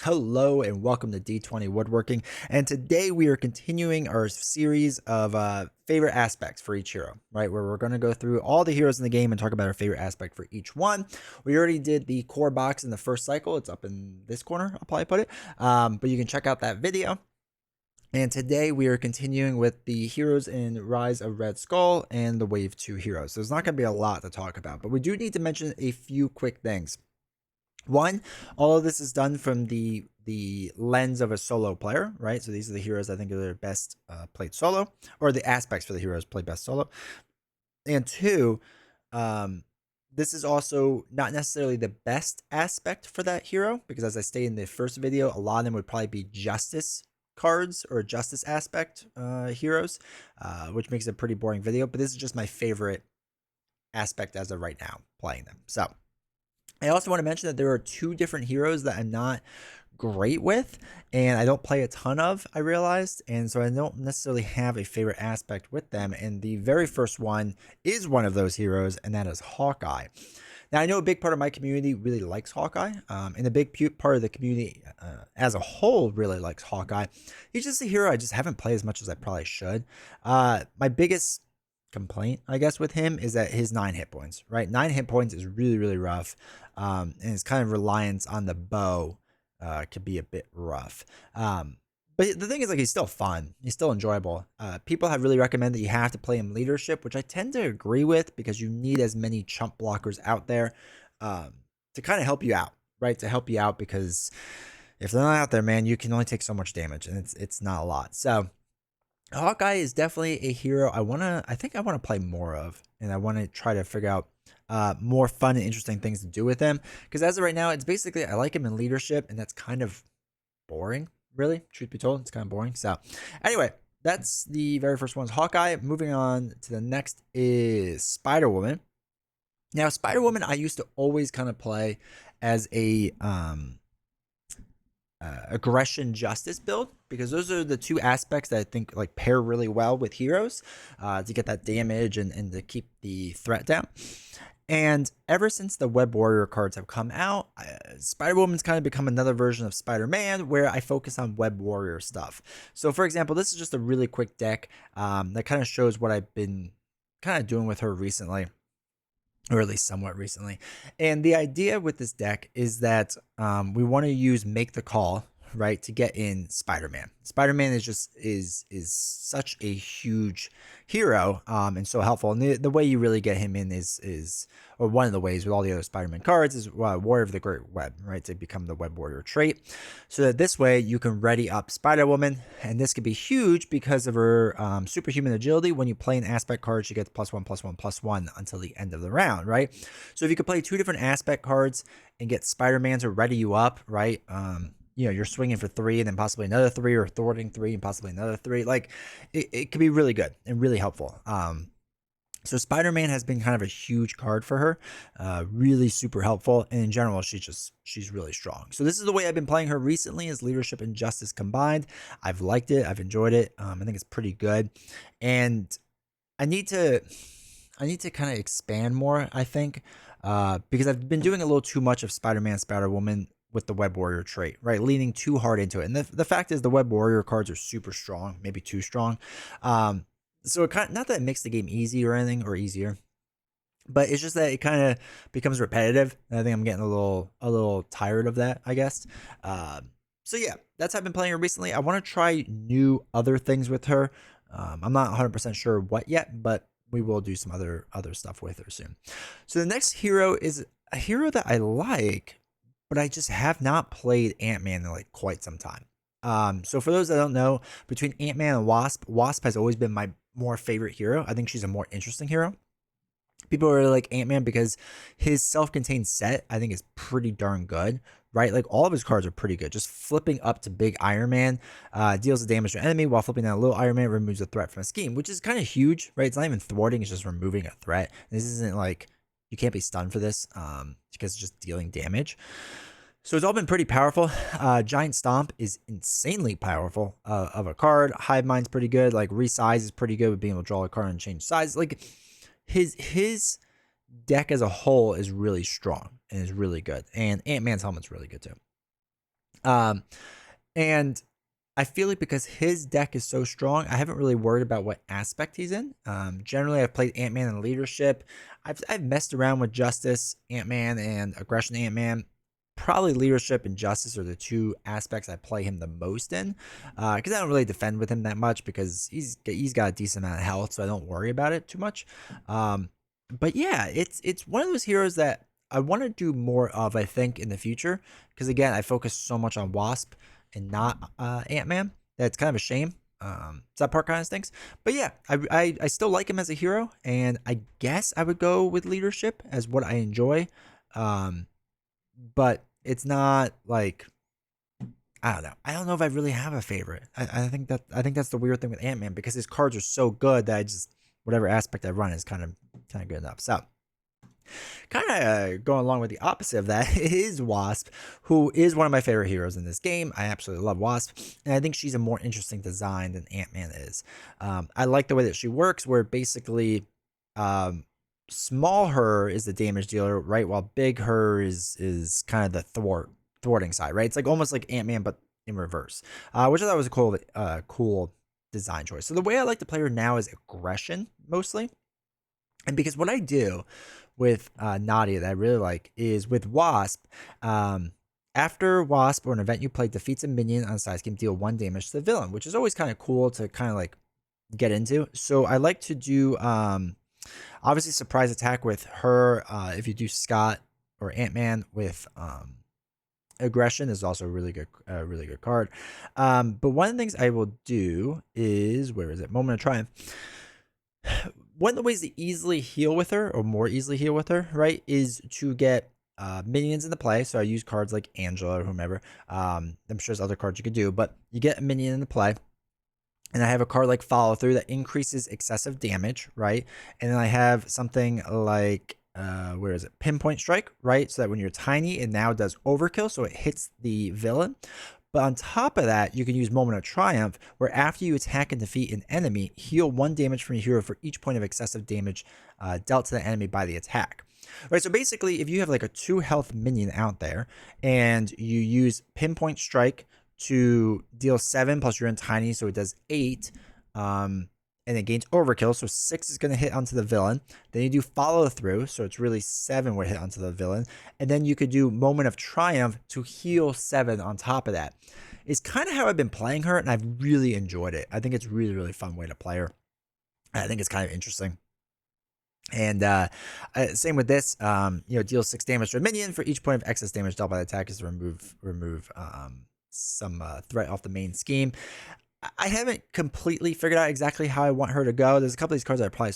Hello and welcome to D20 Woodworking, and today we are continuing our series of favorite aspects for each hero, right? Where we're going to go through all the heroes in the game and talk about our favorite aspect for each one. We already did the core box in the first cycle. It's up in this corner, I'll probably put it, but you can check out that video. And today we are continuing with the heroes in Rise of Red Skull and the Wave 2 heroes. So there's not going to be a lot to talk about, but we do need to mention a few quick things. One, all of this is done from the lens of a solo player, right? So these are the heroes I think are best played solo, or the aspects for the heroes played best solo. And two, this is also not necessarily the best aspect for that hero, because as I stated in the first video, a lot of them would probably be justice cards or justice aspect heroes, which makes it a pretty boring video. But this is just my favorite aspect as of right now playing them. So I also want to mention that there are two different heroes that I'm not great with and I don't play a ton of, I realized, and so I don't necessarily have a favorite aspect with them. And the very first one is one of those heroes, and that is Hawkeye. Now, I know a big part of my community really likes Hawkeye, and a big part of the community as a whole really likes Hawkeye. He's just a hero I just haven't played as much as I probably should. My biggest complaint, I guess, with him is that his 9 hit points, right? 9 hit points is really, really rough, and his kind of reliance on the bow could be a bit rough. But the thing is, like, he's still fun. He's still enjoyable. People have really recommended that you have to play him leadership, which I tend to agree with, because you need as many chump blockers out there to kind of help you out, right? To help you out, because if they're not out there, man, you can only take so much damage, and it's not a lot. So Hawkeye is definitely a hero I think I want to play more of, and I want to try to figure out more fun and interesting things to do with him, because as of right now, it's basically I like him in leadership, and that's kind of boring, really, truth be told. It's kind of boring. So anyway, that's the very first one is Hawkeye. Moving on to the next is Spider-Woman. Now, Spider-Woman I used to always kind of play as a aggression justice build, because those are the two aspects that I think like pair really well with heroes to get that damage and to keep the threat down. And ever since the Web Warrior cards have come out, Spider-Woman's kind of become another version of Spider-Man, where I focus on Web Warrior stuff. So for example, this is just a really quick deck that kind of shows what I've been kind of doing with her recently, or at least somewhat recently. And the idea with this deck is that we want to use Make the Call, right, to get in Spider-Man. Spider-Man is such a huge hero and so helpful. And the way you really get him in is or one of the ways with all the other Spider-Man cards is Warrior of the Great Web, right, to become the Web Warrior trait. So that this way you can ready up Spider-Woman, and this could be huge because of her superhuman agility. When you play an aspect card, she gets +1/+1/+1 until the end of the round, right? So if you could play 2 different aspect cards and get Spider-Man to ready you up, right? You're swinging for 3 and then possibly another 3, or thwarting 3 and possibly another 3. Like, it could be really good and really helpful. So Spider-Man has been kind of a huge card for her, really super helpful. And in general, she's really strong. So this is the way I've been playing her recently, is leadership and justice combined. I've liked it. I've enjoyed it. I think it's pretty good. And I need to kind of expand more, I think, because I've been doing a little too much of Spider-Man, Spider-Woman with the Web Warrior trait, right? Leaning too hard into it. And the fact is the Web Warrior cards are super strong, maybe too strong. So it kind of, not that it makes the game easy or anything, or easier, but it's just that it kind of becomes repetitive. And I think I'm getting a little tired of that, I guess. So yeah, that's how I've been playing her recently. I want to try new other things with her. I'm not 100% sure what yet, but we will do some other stuff with her soon. So the next hero is a hero that I like, but I just have not played Ant-Man in like quite some time. So for those that don't know, between Ant-Man and Wasp has always been my more favorite hero. I think she's a more interesting hero. People really like Ant-Man because his self-contained set, I think, is pretty darn good, right? Like, all of his cards are pretty good. Just flipping up to big Iron Man deals the damage to an enemy, while flipping down a little Iron Man removes a threat from a scheme, which is kind of huge, right? It's not even thwarting, it's just removing a threat. This isn't like, you can't be stunned for this because it's just dealing damage. So it's all been pretty powerful. Giant Stomp is insanely powerful of a card. Hive Mind's pretty good. Like, Resize is pretty good with being able to draw a card and change size. Like, his deck as a whole is really strong and is really good. And Ant-Man's helmet's really good too. Um, and I feel like because his deck is so strong, I haven't really worried about what aspect he's in. Generally, I've played Ant-Man and Leadership. I've messed around with Justice Ant-Man and Aggression Ant-Man. Probably Leadership and Justice are the two aspects I play him the most in, because I don't really defend with him that much because he's got a decent amount of health, so I don't worry about it too much. But yeah, it's one of those heroes that I want to do more of, I think, in the future, because again, I focus so much on Wasp and not Ant-Man. That's kind of a shame. So that part kind of stinks. But yeah, I still like him as a hero, and I guess I would go with Leadership as what I enjoy. Um, but it's not like, I don't know. I don't know if I really have a favorite. I think that's the weird thing with Ant-Man, because his cards are so good that I just, whatever aspect I run is kind of good enough. So kind of going along with the opposite of that is Wasp, who is one of my favorite heroes in this game. I absolutely love Wasp, and I think she's a more interesting design than Ant-Man is. I like the way that she works, where basically um, small her is the damage dealer, right, while big her is kind of the thwarting side, right? It's like almost like Ant-Man, but in reverse, which I thought was a cool design choice. So the way I like to play her now is aggression mostly. And because what I do with Nadia that I really like is with Wasp, after Wasp or an event you play defeats a minion on a side scheme, deal 1 damage to the villain, which is always kind of cool to kind of like get into. So I like to do obviously surprise attack with her. If you do Scott or Ant-Man with aggression is also a really good card. But one of the things I will do is, where is it? Moment of Triumph. One of the ways to easily heal with her, or more easily heal with her, right, is to get minions into play. So I use cards like Angela or whomever. I'm sure there's other cards you could do, but you get a minion into play. And I have a card like Follow Through that increases excessive damage, right? And then I have something like, where is it? Pinpoint Strike, right? So that when you're tiny, it now does overkill, so it hits the villain. But on top of that, you can use Moment of Triumph, where after you attack and defeat an enemy, heal 1 damage from your hero for each point of excessive damage dealt to the enemy by the attack. Right, so basically, if you have like a 2 health minion out there, and you use Pinpoint Strike to deal 7, plus you're in tiny, so it does 8, and it gains overkill, so 6 is going to hit onto the villain. Then you do Follow Through, so it's really 7 would hit onto the villain. And then you could do Moment of Triumph to heal 7 on top of that. It's kind of how I've been playing her, and I've really enjoyed it. I think it's really, really fun way to play her. I think it's kind of interesting. And same with this, deals 6 damage to a minion. For each point of excess damage dealt by the attack is to remove some threat off the main scheme. I haven't completely figured out exactly how I want her to go. There's a couple of these cards I probably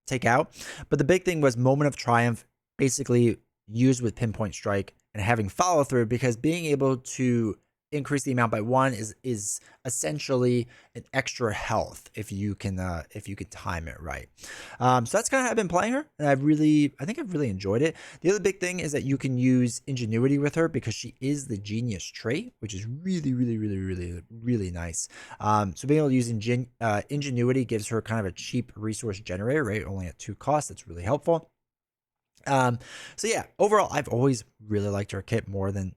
take out. But the big thing was Moment of Triumph, basically used with Pinpoint Strike and having Follow Through, because being able to increase the amount by 1 is essentially an extra health if you can time it right. So that's kind of how I've been playing her, and I think I've really enjoyed it. The other big thing is that you can use Ingenuity with her, because she is the Genius trait, which is really, really, really, really, really nice. So being able to use Ingenuity gives her kind of a cheap resource generator, right? Only at 2 costs. That's really helpful. So yeah, overall, I've always really liked her kit more than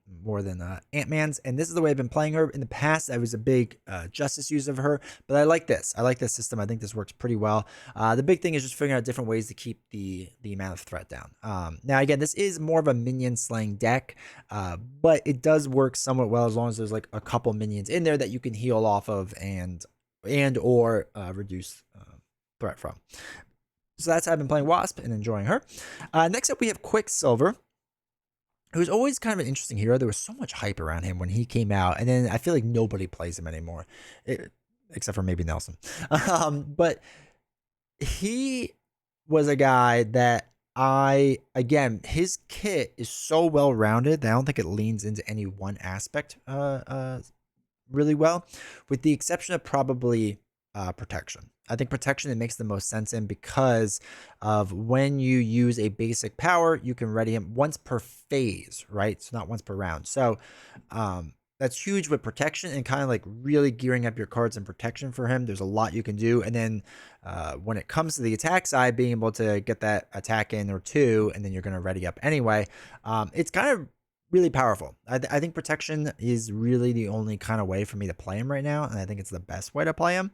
Ant-Man's, and this is the way I've been playing her. In the past, I was a big Justice user of her, but I like this. I like this system. I think this works pretty well. The big thing is just figuring out different ways to keep the amount of threat down. Now, again, this is more of a minion slaying deck, but it does work somewhat well as long as there's like a couple minions in there that you can heal off of and or reduce threat from. So that's how I've been playing Wasp and enjoying her. Next up, we have Quicksilver, who's always kind of an interesting hero. There was so much hype around him when he came out, and then I feel like nobody plays him anymore, except for maybe Nelson. But he was a guy that his kit is so well-rounded that I don't think it leans into any one aspect really well, with the exception of probably protection. I think protection, it makes the most sense in, because of when you use a basic power, you can ready him once per phase, right? So not once per round. So that's huge with protection, and kind of like really gearing up your cards in protection for him. There's a lot you can do. And then when it comes to the attack side, being able to get that attack in or 2, and then you're going to ready up anyway. It's kind of really powerful. I think protection is really the only kind of way for me to play him right now, and I think it's the best way to play him.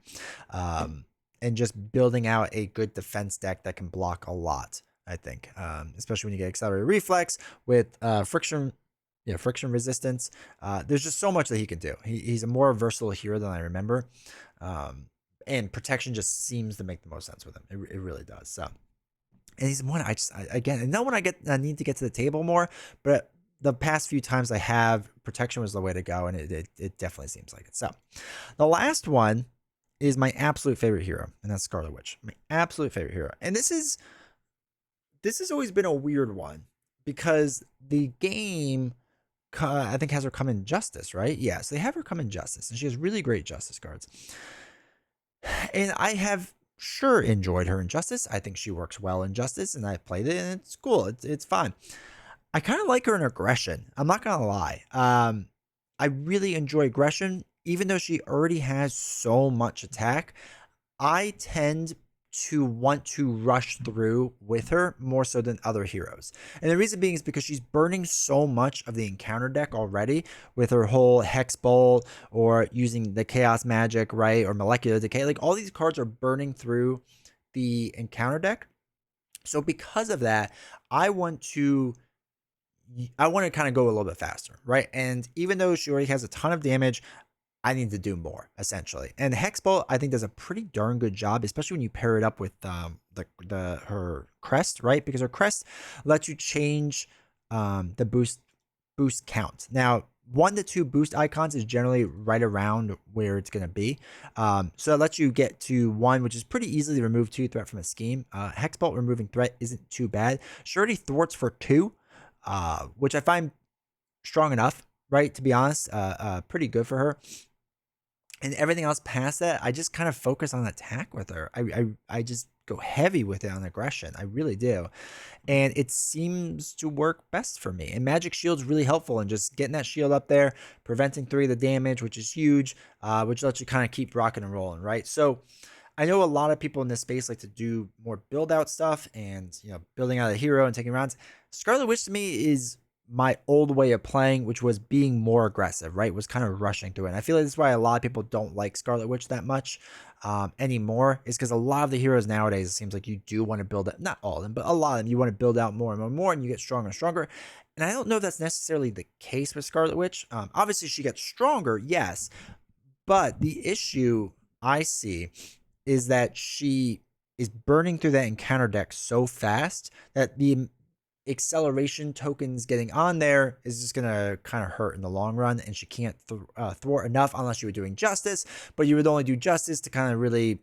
And just building out a good defense deck that can block a lot, I think, especially when you get accelerated reflex with friction. Yeah, friction resistance. There's just so much that he can do. He's a more versatile hero than I remember. And protection just seems to make the most sense with him. It really does. So, and he's one again, and not when I need to get to the table more, but the past few times I have, protection was the way to go, and it definitely seems like it. So, the last one is my absolute favorite hero, and that's Scarlet Witch. My absolute favorite hero, and this has always been a weird one because the game, I think, has her come in Justice, right? Yeah, so they have her come in Justice, and she has really great Justice cards. And I have sure enjoyed her in Justice. I think she works well in Justice, and I've played it, and it's cool. It's fine. I kind of like her in Aggression. I'm not gonna lie. I really enjoy Aggression, even though she already has so much attack. I tend to want to rush through with her more so than other heroes. And the reason being is because she's burning so much of the encounter deck already with her whole Hex Bolt or using the Chaos Magic, right? Or Molecular Decay. Like all these cards are burning through the encounter deck. So because of that, I want to kind of go a little bit faster, right? And even though she already has a ton of damage, I need to do more, essentially. And Hexbolt, I think, does a pretty darn good job, especially when you pair it up with her crest, right? Because her crest lets you change the boost count. Now, 1 to 2 boost icons is generally right around where it's going to be. So it lets you get to 1, which is pretty easily remove 2 threat from a scheme. Hexbolt removing threat isn't too bad. She already thwarts for 2, which I find strong enough, right? To be honest, pretty good for her. And everything else past that, I just kind of focus on attack with her. I just go heavy with it on aggression. I really do. And it seems to work best for me. And Magic Shield's really helpful in just getting that shield up there, preventing 3 of the damage, which is huge, which lets you kind of keep rocking and rolling, right? So I know a lot of people in this space like to do more build out stuff and, building out a hero and taking rounds. Scarlet Witch to me is my old way of playing, which was being more aggressive, right? Was kind of rushing through it. And I feel like this is why a lot of people don't like Scarlet Witch that much anymore, is because a lot of the heroes nowadays, it seems like you do want to build up, not all of them, but a lot of them, you want to build out more and more and more, and you get stronger and stronger. And I don't know if that's necessarily the case with Scarlet Witch. Obviously, she gets stronger, yes, but the issue I see is that she is burning through that encounter deck so fast that the acceleration tokens getting on there is just gonna kind of hurt in the long run, and she can't thwart enough unless you were doing Justice, but you would only do Justice to kind of really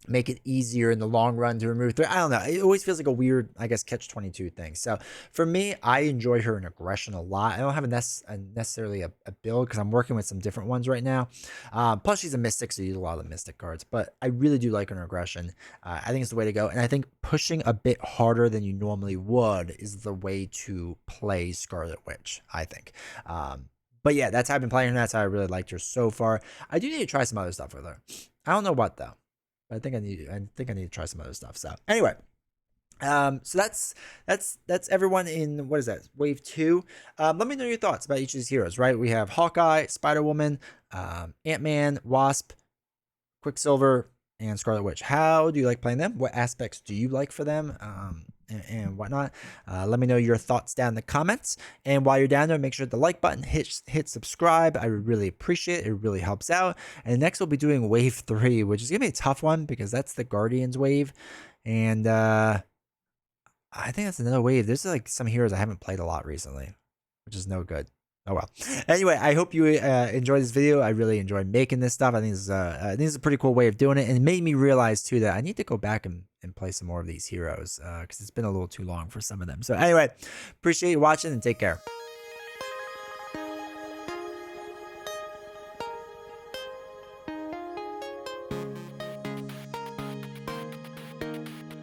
make it easier in the long run to remove threat. I don't know. It always feels like a weird, I guess, catch-22 thing. So for me, I enjoy her in aggression a lot. I don't have necessarily a build because I'm working with some different ones right now. Plus, she's a Mystic, so you use a lot of the Mystic cards. But I really do like her in aggression. I think it's the way to go. And I think pushing a bit harder than you normally would is the way to play Scarlet Witch, I think. But yeah, that's how I've been playing her. That's how I really liked her so far. I do need to try some other stuff with her. I don't know what, though. I think I need to try some other stuff. So anyway, so that's everyone in, what is that, wave 2. Let me know your thoughts about each of these heroes, right? We have Hawkeye, Spider-Woman, Ant-Man, Wasp, Quicksilver, and Scarlet Witch. How do you like playing them? What aspects do you like for them? And whatnot. Let me know your thoughts down in the comments. And while you're down there, make sure the like button, hit subscribe. I would really appreciate it. It really helps out. And next we'll be doing wave 3, which is gonna be a tough one because that's the Guardians wave. And I think that's another wave. There's like some heroes I haven't played a lot recently, which is no good. Oh well. Anyway, I hope you enjoyed this video. I really enjoyed making this stuff. I think this is a pretty cool way of doing it, and it made me realize too that I need to go back and play some more of these heroes because it's been a little too long for some of them. So anyway, appreciate you watching and take care.